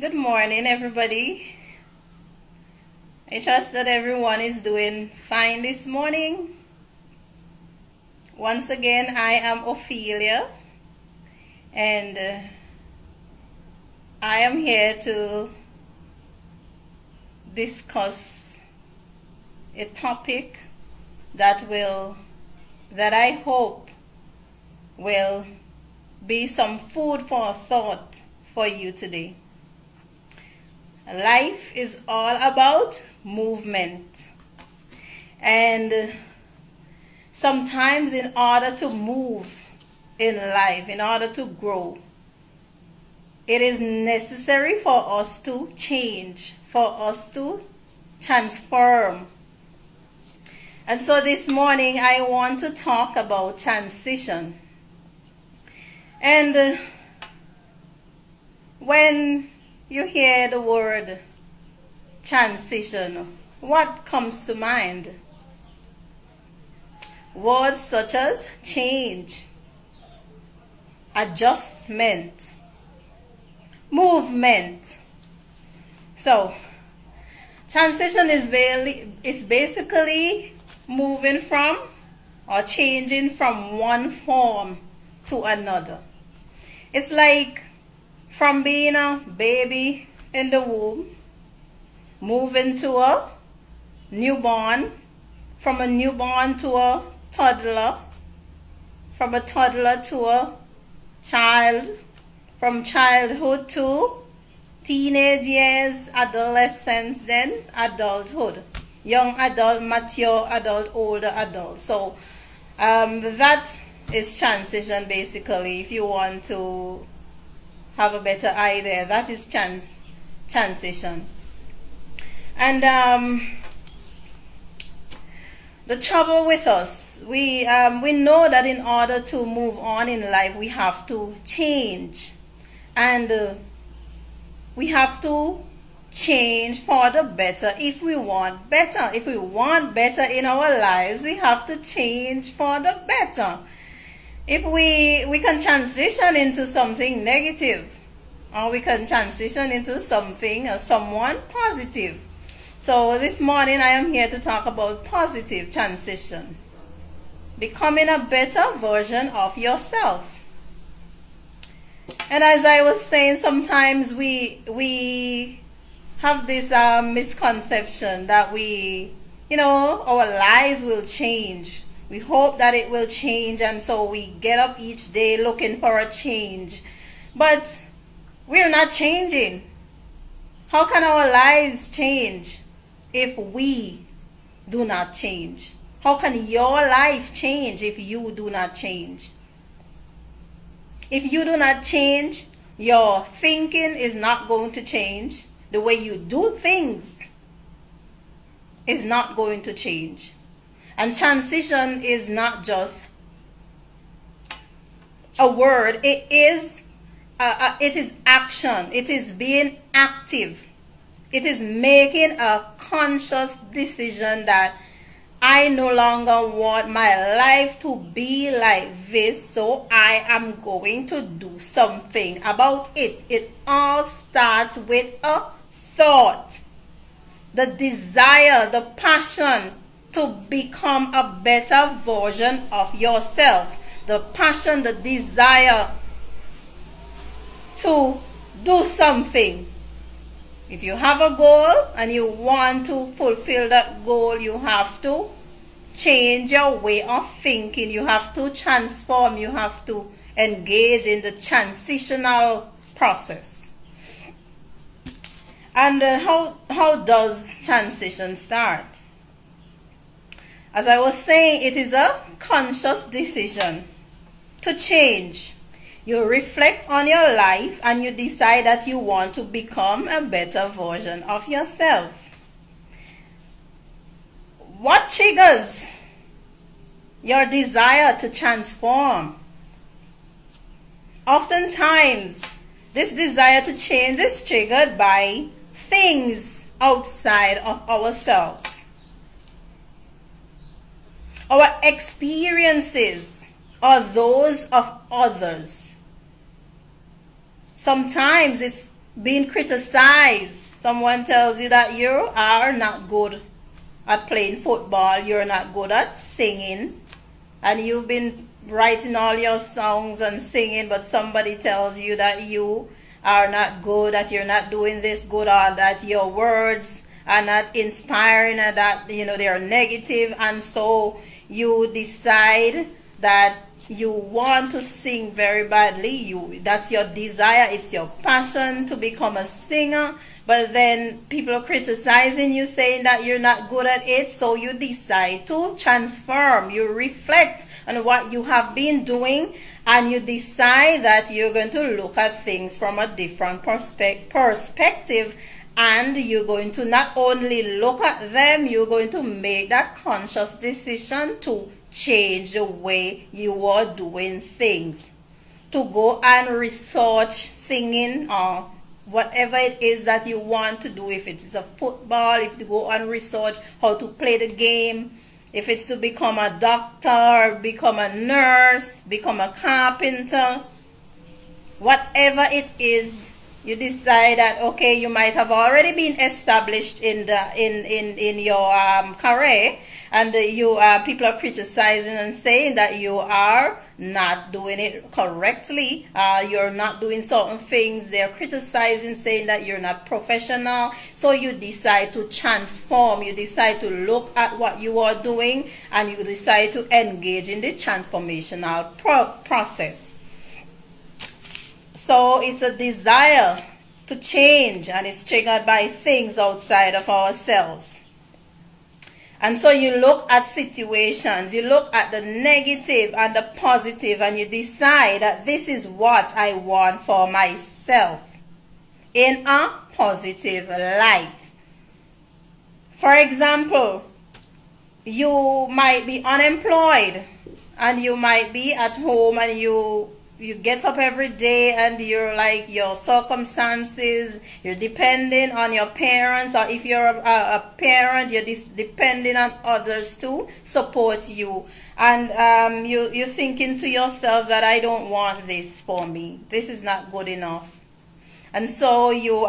Good morning, everybody. I trust that everyone is doing fine this morning. Once again, I am Ophelia, and I am here to discuss a topic that I hope will be some food for thought for you today. Life is all about movement, and sometimes in order to move in life, in order to grow, it is necessary for us to change, for us to transform. And so this morning I want to talk about transition. And when you hear the word transition, what comes to mind? Words such as change, adjustment, movement. So, transition is basically moving from or changing from one form to another. It's like from being a baby in the womb, moving to a newborn, from a newborn to a toddler, from a toddler to a child, from childhood to teenage years, adolescence, then adulthood, young adult, mature adult, older adult. So that is transition basically, if you want to have a better idea. That is transition. And the trouble with us, we know that in order to move on in life, we have to change, and we have to change for the better if we want better. If we want better in our lives, we have to change for the better. If we can transition into something negative, or we can transition into something or someone positive. So this morning I am here to talk about positive transition. Becoming a better version of yourself. And as I was saying, sometimes we have this misconception that our lives will change. We hope that it will change, and so we get up each day looking for a change. But we're not changing. How can our lives change if we do not change? How can your life change if you do not change? If you do not change, your thinking is not going to change. The way you do things is not going to change. And transition is not just a word. It is action. It is being active. It is making a conscious decision that I no longer want my life to be like this, so I am going to do something about it. It all starts with a thought. The desire, the passion to become a better version of yourself. The passion, the desire to do something. If you have a goal and you want to fulfill that goal, you have to change your way of thinking. You have to transform. You have to engage in the transitional process. And how does transition start? As I was saying, it is a conscious decision to change. You reflect on your life and you decide that you want to become a better version of yourself. What triggers your desire to transform? Oftentimes, this desire to change is triggered by things outside of ourselves. Our experiences are those of others. Sometimes it's being criticized. Someone tells you that you are not good at playing football, you're not good at singing, and you've been writing all your songs and singing, but somebody tells you that you are not good, that you're not doing this good, or that your words are not inspiring, and that they are negative, and so you decide that you want to sing very badly. That's your desire, it's your passion to become a singer, but then people are criticizing you, saying that you're not good at it, so you decide to transform. You reflect on what you have been doing, and you decide that you're going to look at things from a different perspective, and you're going to not only look at them, you're going to make that conscious decision to change the way you are doing things, to go and research singing or whatever it is that you want to do. If it is a football, if to go and research how to play the game, if it's to become a doctor, become a nurse, become a carpenter, whatever it is, you decide that okay, you might have already been established in your career, and people are criticizing and saying that you are not doing it correctly, you're not doing certain things. They're criticizing, saying that you're not professional. So you decide to transform, you decide to look at what you are doing, and you decide to engage in the transformational process. So it's a desire to change, and it's triggered by things outside of ourselves. And so you look at situations, you look at the negative and the positive, and you decide that this is what I want for myself in a positive light. For example, you might be unemployed, and you might be at home, and you get up every day, and you're like, your circumstances, you're depending on your parents, or if you're a parent, you're depending on others to support you, and you're thinking to yourself that I don't want this for me, this is not good enough. And so you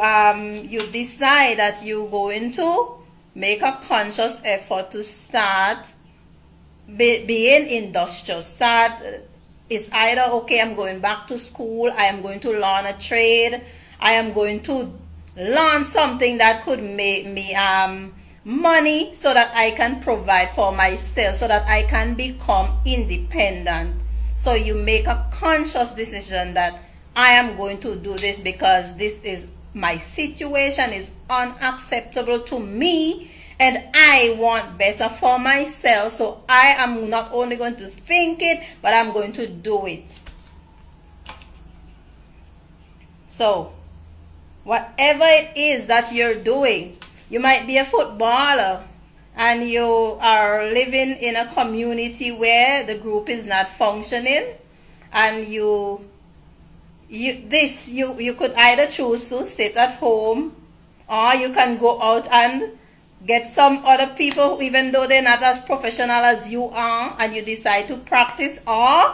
decide that you're going to make a conscious effort to start being industrious. It's either, okay, I'm going back to school, I am going to learn a trade, I am going to learn something that could make me money so that I can provide for myself, so that I can become independent. So you make a conscious decision that I am going to do this because this is my situation is unacceptable to me, and I want better for myself, so I am not only going to think it, but I'm going to do it. So, whatever it is that you're doing, you might be a footballer, and you are living in a community where the group is not functioning, and you could either choose to sit at home, or you can go out and get some other people who, even though they're not as professional as you are, and you decide to practice, or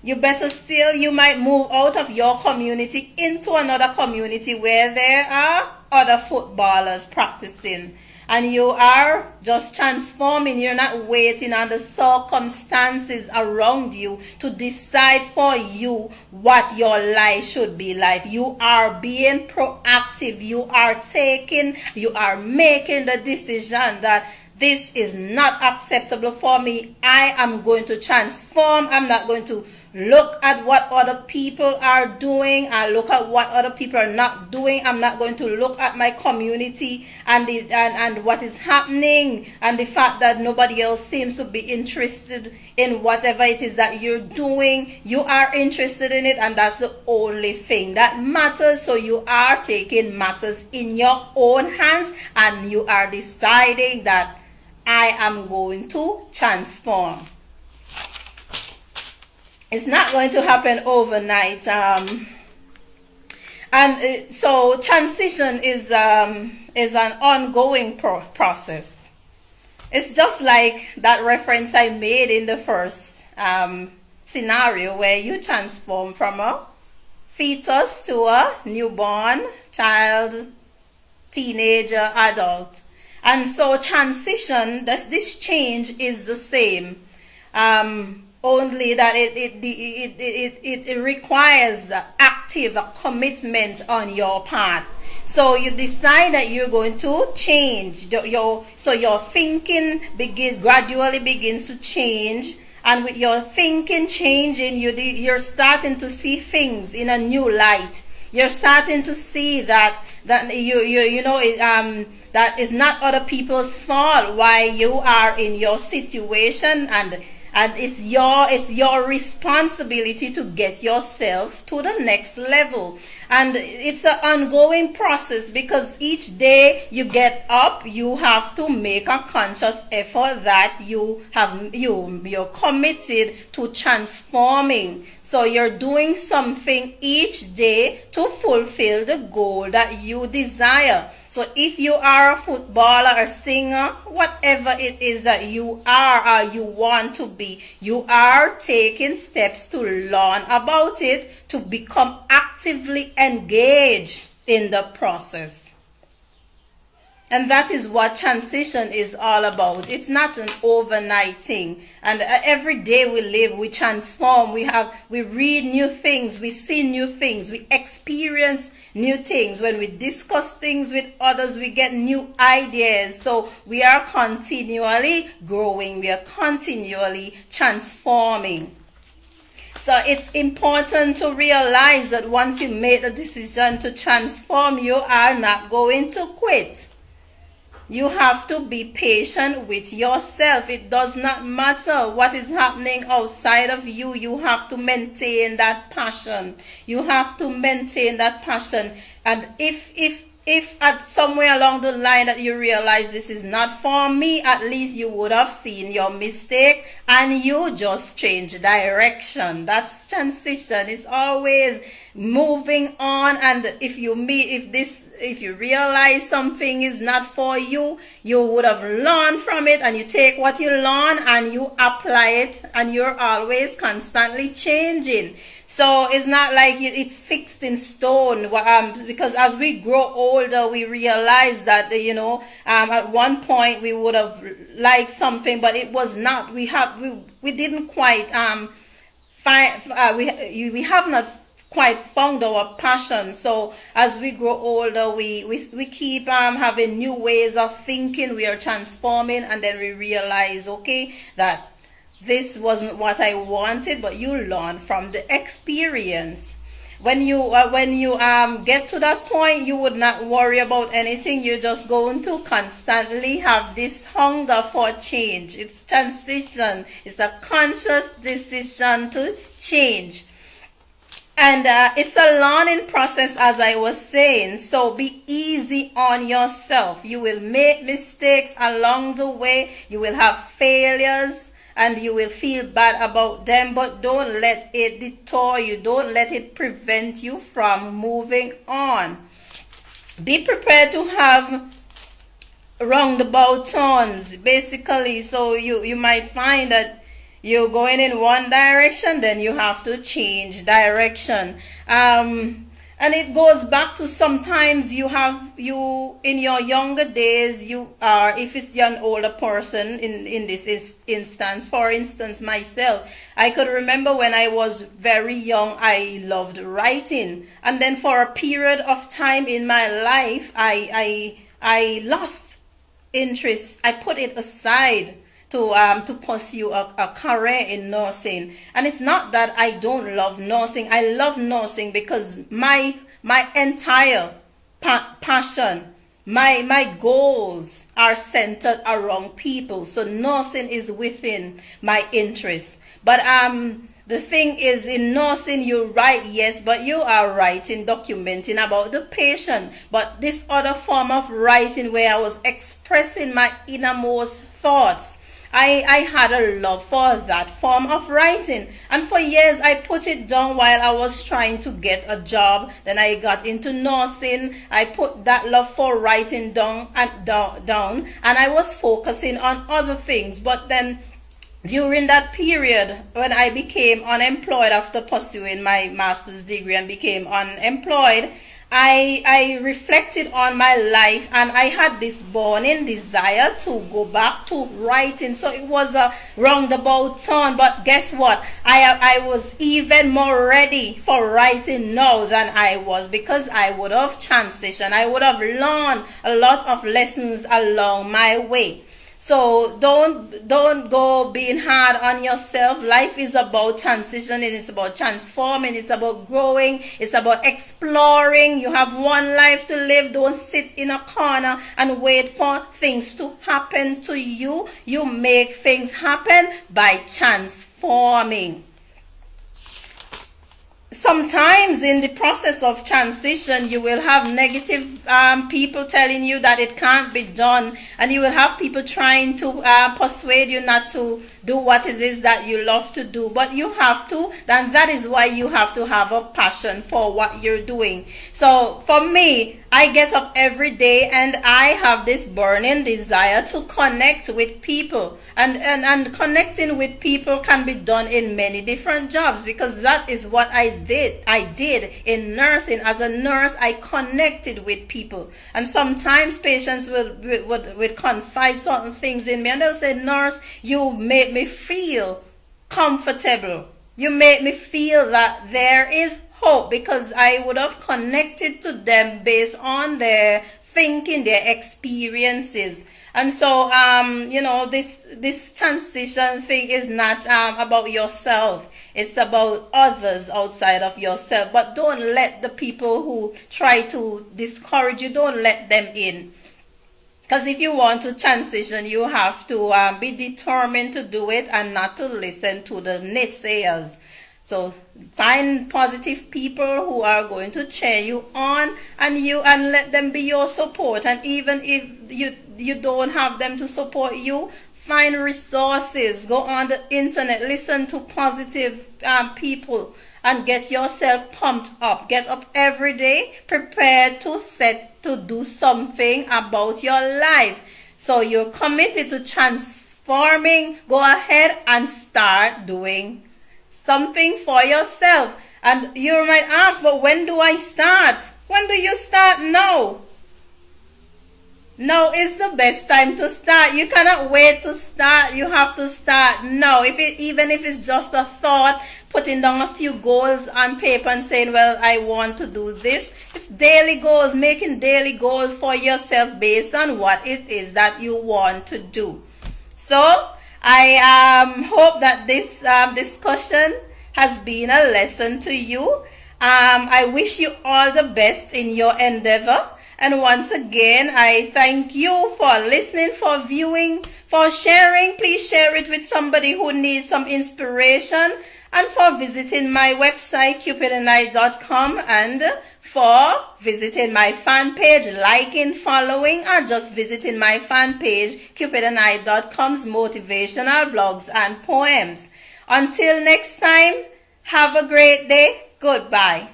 you better still, you might move out of your community into another community where there are other footballers practicing, and you are just transforming. You're not waiting on the circumstances around you to decide for you what your life should be like. You are being proactive. You are making the decision that this is not acceptable for me. I am going to transform. I'm not going to look at what other people are doing and look at what other people are not doing. I'm not going to look at my community and what is happening, and the fact that nobody else seems to be interested in whatever it is that you're doing. You are interested in it, and that's the only thing that matters. So you are taking matters in your own hands, and you are deciding that I am going to transform. It's not going to happen overnight, so transition is an ongoing process. It's just like that reference I made in the first scenario, where you transform from a fetus to a newborn child, teenager, adult. And so transition, this change is the same, only that it requires active commitment on your part. So you decide that you're going to change. So your thinking gradually begins to change. And with your thinking changing, you're starting to see things in a new light. You're starting to see that that is not other people's fault why you are in your situation, and it's your responsibility to get yourself to the next level. And it's an ongoing process, because each day you get up, you have to make a conscious effort that you're committed to transforming. So you're doing something each day to fulfill the goal that you desire. So if you are a footballer, a singer, whatever it is that you are or you want to be, you are taking steps to learn about it, to become actively engaged in the process. And that is what transition is all about. It's not an overnight thing. And every day we live, we transform. We read new things. We see new things. We experience new things. When we discuss things with others, we get new ideas. So we are continually growing. We are continually transforming. So it's important to realize that once you make the decision to transform, you are not going to quit. You have to be patient with yourself. It does not matter what is happening outside of you. You have to maintain that passion. You have to maintain that passion. And if at somewhere along the line that you realize this is not for me, at least you would have seen your mistake and you just change direction. That's transition. It's always moving on. And if you realize something is not for you, you would have learned from it, and you take what you learn and you apply it, and you're always constantly changing. So it's not like it's fixed in stone, because as we grow older, we realize that, at one point we would have liked something, but it was not. We didn't quite we have not quite found our passion. So as we grow older, we keep having new ways of thinking. We are transforming, and then we realize, okay, that this wasn't what I wanted, but you learn from the experience. When you get to that point, you would not worry about anything. You're just going to constantly have this hunger for change. It's transition. It's a conscious decision to change. And it's a learning process, as I was saying. So be easy on yourself. You will make mistakes along the way. You will have failures, and you will feel bad about them, but don't let it detour you. Don't let it prevent you from moving on. Be prepared to have roundabout turns, basically. So you might find that you're going in one direction, then you have to change direction. And it goes back to sometimes you in your younger days, if it's an older person in this instance, for instance, myself, I could remember when I was very young, I loved writing. And then for a period of time in my life, I lost interest. I put it aside to pursue a career in nursing. And it's not that I don't love nursing. I love nursing because my entire passion, my goals are centered around people. So nursing is within my interest. But the thing is, in nursing, you write, yes, but you are writing, documenting about the patient. But this other form of writing, where I was expressing my innermost thoughts, I had a love for that form of writing. And for years, I put it down while I was trying to get a job. Then I got into nursing. I put that love for writing down, and I was focusing on other things. But then during that period when I became unemployed after pursuing my master's degree and became unemployed, I reflected on my life, and I had this burning desire to go back to writing. So it was a roundabout turn, but guess what? I was even more ready for writing now than I was, because I would have transitioned. I would have learned a lot of lessons along my way. So don't go being hard on yourself. Life is about transitioning, it's about transforming, it's about growing, it's about exploring. You have one life to live. Don't sit in a corner and wait for things to happen to you. You make things happen by transforming. Sometimes in the process of transition, you will have negative people telling you that it can't be done, and you will have people trying to persuade you not to do what it is that you love to do. But you have to, and that is why you have to have a passion for what you're doing. So for me, I get up every day and I have this burning desire to connect with people. And connecting with people can be done in many different jobs, because that is what I did in nursing. As a nurse, I connected with people, and sometimes patients would confide certain things in me, and they'll say, "Nurse, you make me feel comfortable. You make me feel that there is hope," because I would have connected to them based on their thinking, their experiences. And so, this transition thing is not about yourself. It's about others outside of yourself. But don't let the people who try to discourage you, don't let them in. Because if you want to transition, you have to be determined to do it and not to listen to the naysayers. So find positive people who are going to cheer you on, and let them be your support. And even if you don't have them to support you, find resources. Go on the internet, listen to positive people, and get yourself pumped up. Get up every day, prepared to do something about your life. So you're committed to transforming. Go ahead and start doing something for yourself. And you might ask, but when do I start? When do you start? Now. Now is the best time to start. You cannot wait to start. You have to start now. Even if it's just a thought, putting down a few goals on paper and saying, well, I want to do this. It's daily goals, making daily goals for yourself based on what it is that you want to do. So I hope that this discussion has been a lesson to you. I wish you all the best in your endeavor. And once again, I thank you for listening, for viewing, for sharing. Please share it with somebody who needs some inspiration, and for visiting my website, cupidandI.com, and for visiting my fan page, liking, following, or just visiting my fan page, cupidandI.com's motivational blogs and poems. Until next time, have a great day. Goodbye.